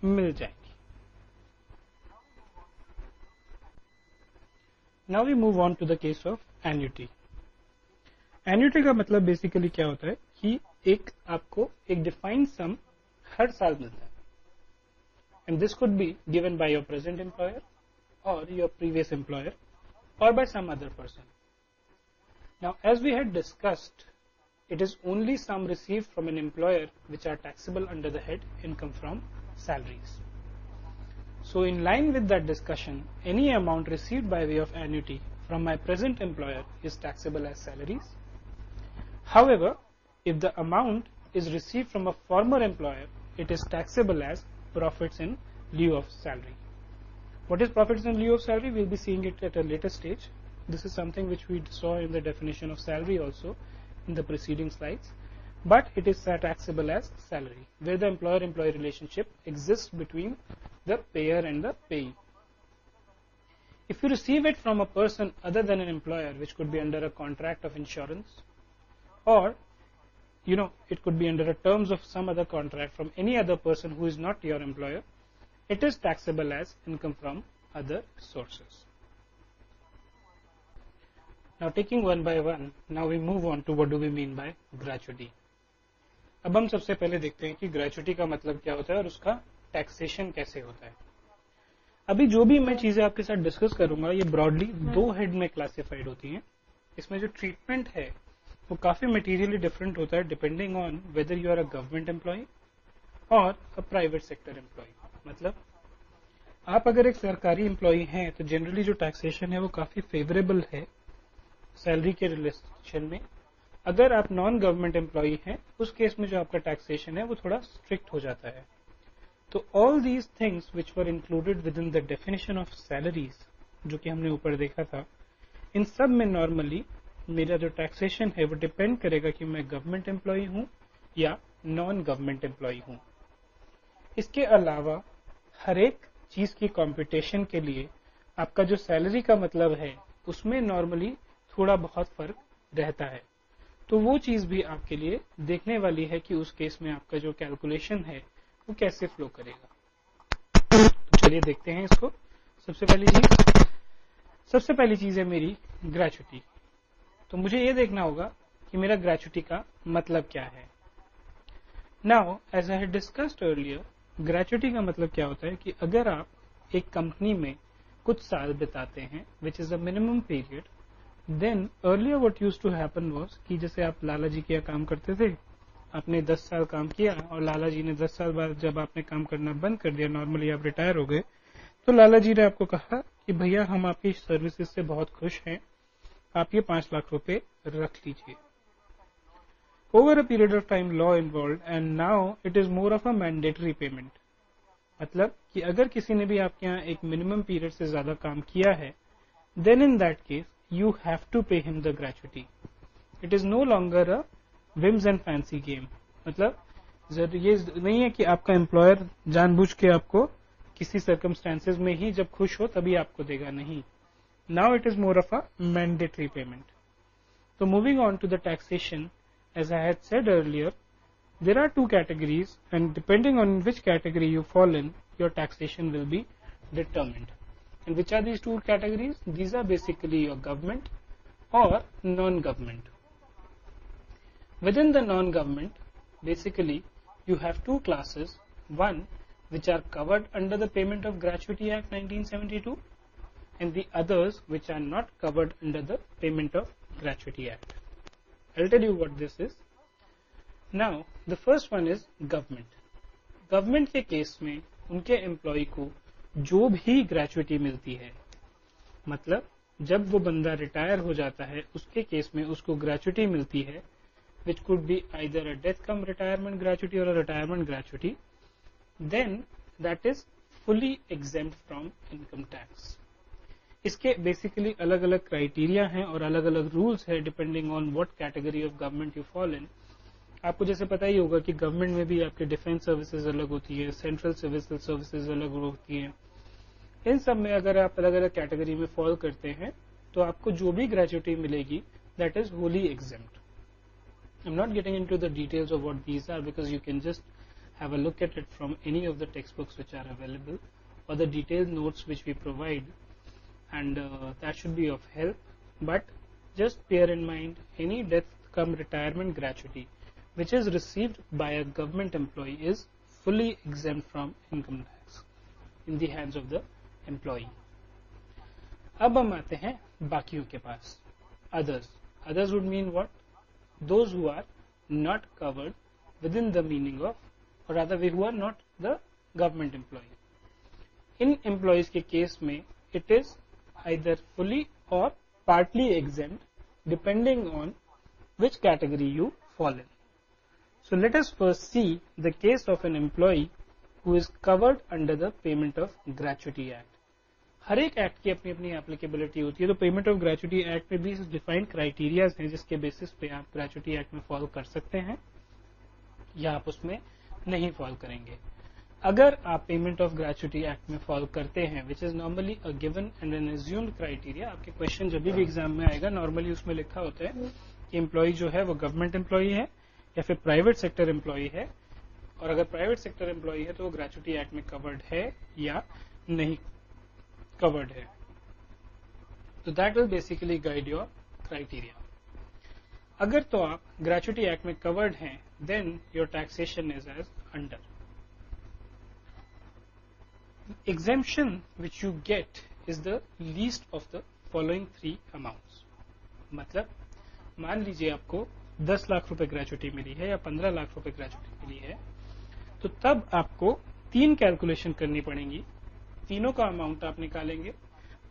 मिल जाएंगी। Now we move on to the case of annuity. Annuity का मतलब basically क्या होता है कि आपको एक डिफाइंड सम हर साल मिलता है, and this could be given by your present employer और your previous employer or by some other person. Now, as we had discussed, it is only sum received from an employer which are taxable under the head income from salaries. So, in line with that discussion, any amount received by way of annuity from my present employer is taxable as salaries. However, if the amount is received from a former employer, it is taxable as profits in lieu of salary. What is profits in lieu of salary? We'll be seeing it at a later stage. This is something which we saw in the definition of salary also in the preceding slides. But it is taxable as salary, where the employer-employee relationship exists between the payer and the payee. If you receive it from a person other than an employer, which could be under a contract of insurance, or it could be under a terms of some other contract from any other person who is not your employer, it is taxable as income from other sources. Now, taking one by one, now we move on to what do we mean by gratuity. अब हम सबसे पहले देखते हैं कि gratuity का मतलब क्या होता है और उसका टैक्सेशन कैसे होता है। अभी जो भी मैं चीजें आपके साथ डिस्कस करूंगा ये ब्रॉडली दो हेड में क्लासिफाइड होती हैं। इसमें जो ट्रीटमेंट है वो काफी मटेरियली डिफरेंट होता है depending on whether you are a government employee और अ प्राइवेट सेक्टर एम्प्लॉय। मतलब आप अगर एक सरकारी एम्प्लॉय हैं तो जनरली जो टैक्सेशन है वो काफी फेवरेबल है सैलरी के रिलेशन में। अगर आप नॉन गवर्नमेंट एम्प्लॉय हैं उस केस में जो आपका टैक्सेशन है वो थोड़ा स्ट्रिक्ट हो जाता है। तो all these things which were included with in the definition of salaries जो कि हमने ऊपर देखा था, इन सब में नॉर्मली मेरा जो टैक्सेशन है वो डिपेंड करेगा कि मैं गवर्नमेंट एम्प्लॉय हूं या नॉन गवर्नमेंट एम्प्लॉय हूं। इसके अलावा हर एक चीज की कंपटीशन के लिए आपका जो सैलरी का मतलब है उसमें नॉर्मली थोड़ा बहुत फर्क रहता है। तो वो चीज भी आपके लिए देखने वाली है कि उस केस में आपका जो कैलकुलेशन है वो कैसे फ्लो करेगा। तो चलिए देखते हैं इसको। सबसे पहली चीज है मेरी ग्रेचुटी। तो मुझे ये देखना होगा कि मेरा ग्रेचुटी का मतलब क्या है। Now as I had discussed earlier, gratuity का मतलब क्या होता है कि अगर आप एक कंपनी में कुछ साल बिताते हैं which is the minimum period, then earlier what used to happen was कि जैसे आप लाला जी के यहाँ काम करते थे, आपने 10 साल काम किया और लाला जी ने 10 साल बाद जब आपने काम करना बंद कर दिया, नॉर्मली आप रिटायर हो गए, तो लाला जी ने आपको कहा कि भैया हम आपकी सर्विसेज से बहुत खुश हैं, आप ये 5 लाख रुपए रख लीजिए। Over a period of time law involved and now it is more of a mandatory payment. मतलब कि अगर किसी ने भी आपके यहाँ एक मिनिमम पीरियड से ज्यादा काम किया है, then in that case you have to pay him the gratuity. It is no longer a whims and fancy game. मतलब ये नहीं है कि आपका एम्प्लॉयर जानबूझ के आपको किसी सर्कमस्टेंसेज में ही जब खुश हो तभी आपको देगा, नहीं। Now it is more of a mandatory payment. So moving on to the taxation, as I had said earlier, there are two categories and depending on which category you fall in, your taxation will be determined. And which are these two categories? These are basically your government or non-government. Within the non-government, basically you have two classes, one which are covered under the Payment of Gratuity Act 1972 and the others which are not covered under the Payment of Gratuity Act. I'll tell you what this is. Now, the first one is government. Government के case में उनके employ को जो भी gratuity मिलती है, मतलब जब वो बंदा रिटायर हो जाता है उसके केस में उसको ग्रेचुटी मिलती है, which could be either a death cum retirement gratuity or a retirement gratuity, then that is fully exempt from income tax. इसके बेसिकली अलग अलग क्राइटेरिया हैं और अलग अलग रूल्स है depending on what category of government you fall in. आपको जैसे पता ही होगा कि गवर्नमेंट में भी आपके डिफेंस सर्विसेज अलग होती है, सेंट्रल सिविल सर्विसेज अलग होती हैं। इन सब में अगर आप अलग अलग कैटेगरी में फॉल करते हैं तो आपको जो भी ग्रेचुटी मिलेगी that is wholly exempt. I am not getting into the details of what these are because you can just have a look at it from any of the textbooks which are available or the detailed notes which we provide, and that should be of help. But just bear in mind, any death cum retirement gratuity which is received by a government employee is fully exempt from income tax in the hands of the employee. अब हम आते हैं बाकियों के पास, others. Others would mean what? Those who are not covered within the meaning of, or rather who are not the government employee. In employees के case में it is either fully or partly exempt depending on which category you fall in. So let us first see the case of an employee who is covered under the Payment of Gratuity Act. हर एक act की अपनी अपनी applicability होती है, तो payment of gratuity act में भी defined criterias हैं जिसके बेसिस पे आप ग्रेचुटी एक्ट में फॉलो कर सकते हैं या आप उसमें नहीं फॉलो करेंगे. अगर आप पेमेंट ऑफ ग्रेचुटी एक्ट में फॉलो करते हैं, which is normally a given and an assumed criteria, आपके क्वेश्चन जब भी एग्जाम में आएगा नॉर्मली उसमें लिखा होता है कि एम्प्लॉय जो है वो गवर्नमेंट एम्प्लॉय है या फिर प्राइवेट सेक्टर एम्प्लॉय है, और अगर प्राइवेट सेक्टर एम्प्लॉय है तो वो ग्रेचुटी एक्ट में कवर्ड है या नहीं कवर्ड है. तो that will basically guide your criteria. अगर तो आप ग्रेचुटी एक्ट में कवर्ड हैं, then your taxation is as under. Exemption which you get is the least of the following three amounts. मतलब मान लीजिए आपको 10 लाख रुपए ग्रेचुटी मिली है या 15 लाख रुपए ग्रेचुटी मिली है, तो तब आपको 3 कैलकुलेशन करनी पड़ेंगी. तीनों का अमाउंट आप निकालेंगे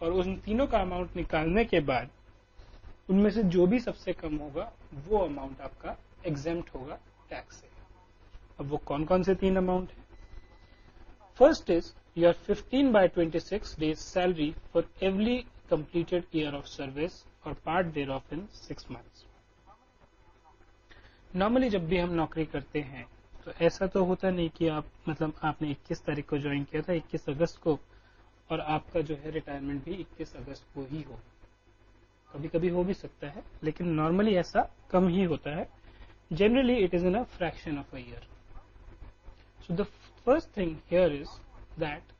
और उन तीनों का अमाउंट निकालने के बाद उनमें से जो भी सबसे कम होगा वो अमाउंट आपका एग्जेम्प्ट होगा टैक्स से. अब वो कौन कौन से 3 अमाउंट है? First is your 15 by 26 days salary for every completed year of service or part thereof in 6 months. Normally जब भी हम नौकरी करते हैं तो ऐसा तो होता नहीं कि आप मतलब आपने 21 तारीख को ज्वाइन किया था 21 अगस्त को और आपका जो है रिटायरमेंट भी 21 अगस्त को ही हो. कभी कभी हो भी सकता है, लेकिन नॉर्मली ऐसा कम ही होता है. Generally it is in a fraction of a year. So the first thing here is that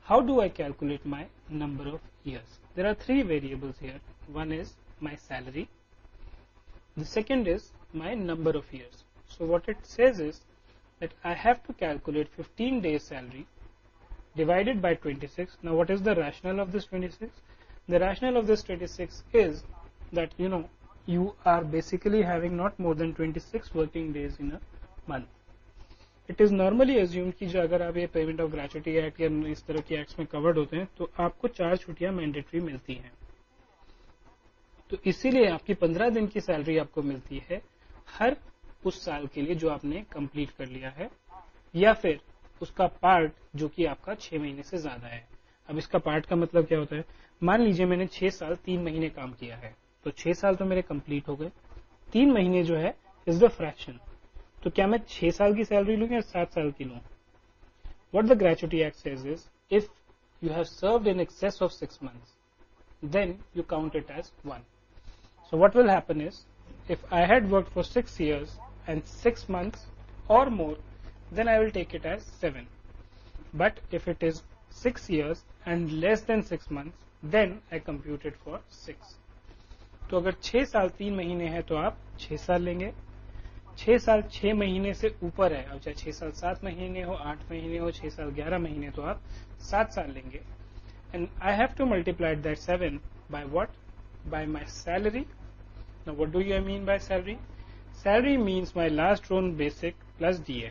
how do I calculate my number of years? There are 3 variables here. One is my salary. The second is my number of years. So what it says is that I have to calculate 15 days salary divided by 26. Now what is the rationale of this 26? The rationale of this 26 is that you are basically having not more than 26 working days in a month. It is normally assume कि जो अगर आप ये payment of gratuity act या इस तरह के acts में कवर्ड होते हैं तो आपको 4 छुट्टियां मैंडेटरी मिलती हैं. तो इसीलिए आपकी 15 दिन की सैलरी आपको मिलती है हर उस साल के लिए जो आपने कंप्लीट कर लिया है, या फिर उसका पार्ट जो कि आपका 6 महीने से ज्यादा है. अब इसका पार्ट का मतलब क्या होता है? मान लीजिए मैंने 6 साल 3 महीने काम किया है, तो 6 साल तो मेरे कंप्लीट हो गए, 3 महीने जो है इज द फ्रैक्शन. तो क्या मैं 6 साल की सैलरी लूं या 7 साल की लूं? What the gratuity act says is if you have served in excess of 6 months, देन यू काउंट इट एज 1. So what will happen is if I had worked for 6 years and 6 months or more, then I will take it as 7. But if it is 6 years and less than 6 months, then I compute it for 6. तो अगर 6 साल 3 महीने है तो आप 6 साल लेंगे. 6 साल 6 महीने से ऊपर है, अब चाहे 6 साल 7 महीने हो, 8 महीने हो, 6 साल 11 महीने, तो आप 7 साल लेंगे. And I have to multiply that 7 by what? By my salary. Now what do you mean by salary? Salary means my last round basic plus DA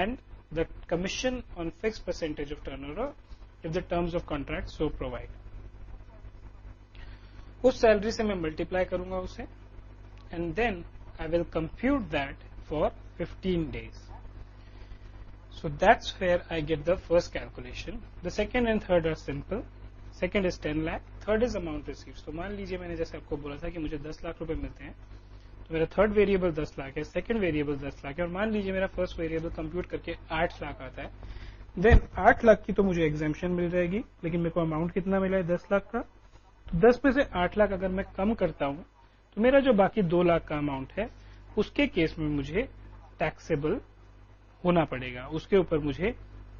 and the commission on fixed percentage of turnover if the terms of contract so provide. उस salary से मैं multiply करूंगा उसे and then I will compute that for 15 days. So that's where I get the first calculation. The second and third are simple. Second is 10 lakh, third is amount received. तो मान लीजिए मैंने जैसे आपको बोला था कि मुझे 10 लाख रुपए मिलते हैं, तो मेरा थर्ड वेरिएबल 10 लाख है, सेकंड वेरिएबल 10 लाख है, और मान लीजिए मेरा फर्स्ट वेरिएबल कंप्यूट करके 8 लाख आता है. देन 8 लाख की तो मुझे एग्जेम्पशन मिल जाएगी, लेकिन मेरे को अमाउंट कितना मिला है? 10 लाख का. तो 10 में से 8 लाख अगर मैं कम करता हूं तो मेरा जो बाकी 2 लाख का अमाउंट है उसके केस में मुझे टैक्सेबल होना पड़ेगा, उसके ऊपर मुझे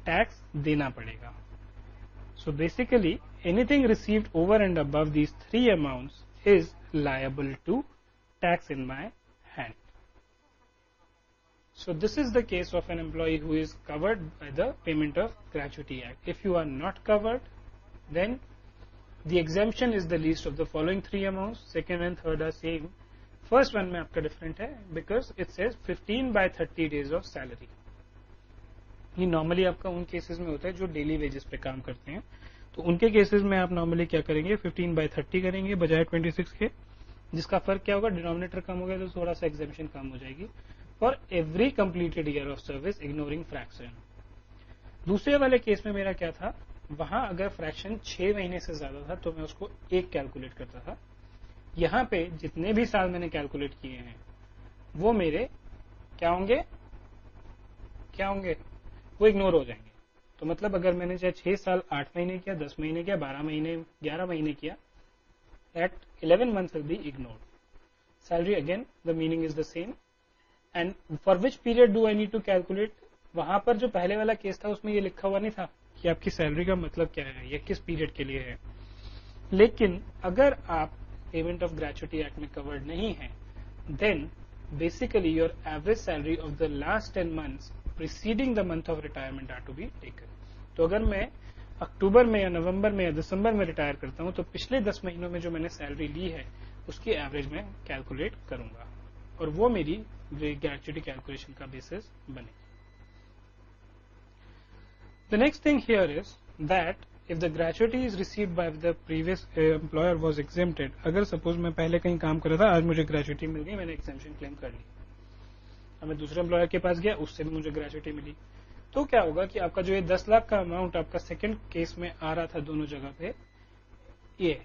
टैक्स देना पड़ेगा. So basically anything received over and above these three amounts is liable to tax in my hand. So this is the case of an employee who is covered by the Payment of Gratuity Act. If you are not covered, then the exemption is the least of the following three amounts. Second and third are same. First one में आपका different है because it says 15 by 30 days of salary. ये normally आपका उन cases में होता है जो डेली वेजेस पे काम करते हैं, तो उनके केसेस में आप नॉर्मली क्या करेंगे, 15 by 30 करेंगे बजाय 26 के, जिसका फर्क क्या होगा, डिनोमिनेटर कम हो गया तो थोड़ा सा एग्जेम्पशन कम हो जाएगी for every completed year of service ignoring fraction. दूसरे वाले केस में मेरा क्या था, वहां अगर फ्रैक्शन 6 महीने से ज्यादा था तो मैं उसको एक कैलकुलेट करता था. यहां पे जितने भी साल मैंने कैलकुलेट किए हैं वो मेरे क्या होंगे, वो इग्नोर हो जाएंगे. तो मतलब अगर मैंने चाहे 6 साल 8 महीने किया, 10 महीने किया, 12 महीने, 11 महीने किया, at 11 months will be ignored. Salary again, the meaning is the same. And for which period do I need to calculate? वहां पर जो पहले वाला केस था उसमें ये लिखा हुआ नहीं था कि आपकी सैलरी का मतलब क्या है या किस पीरियड के लिए है. लेकिन अगर आप पेमेंट ऑफ ग्रेचुटी एक्ट में कवर्ड नहीं है, then basically your average salary of the last 10 months preceding the month of retirement are to be taken. तो अगर मैं अक्टूबर में या नवंबर में या दिसंबर में रिटायर करता हूं तो पिछले 10 महीनों में जो मैंने सैलरी ली है उसकी एवरेज में कैलकुलेट करूंगा और वो मेरी ग्रेचुटी कैलकुलेशन का बेसिस बनेगी. The next thing here is that if the gratuity is received by the previous employer was exempted, अगर सपोज मैं पहले कहीं काम कर रहा था, आज मुझे ग्रेचुटी मिल गई, मैंने एक्सेम्पशन क्लेम कर ली, अब मैं दूसरे एम्प्लॉयर के पास गया, उससे भी मुझे ग्रेचुटी मिली, तो क्या होगा कि आपका जो ये 10 लाख का अमाउंट आपका सेकंड केस में आ रहा था दोनों जगह पे, ये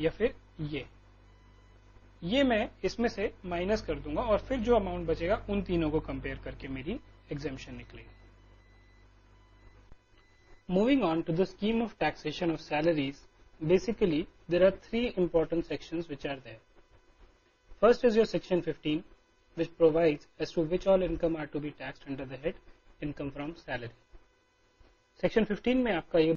या फिर ये मैं इसमें से माइनस कर दूंगा और फिर जो अमाउंट बचेगा उन तीनों को कंपेयर करके मेरी एग्जेम्पशन निकलेगी. Moving on to the scheme of taxation of salaries, basically there are three important sections which are there. First is your section 15, which provides as to which all income are to be taxed under the head income from salary. Section 15 में आपका ये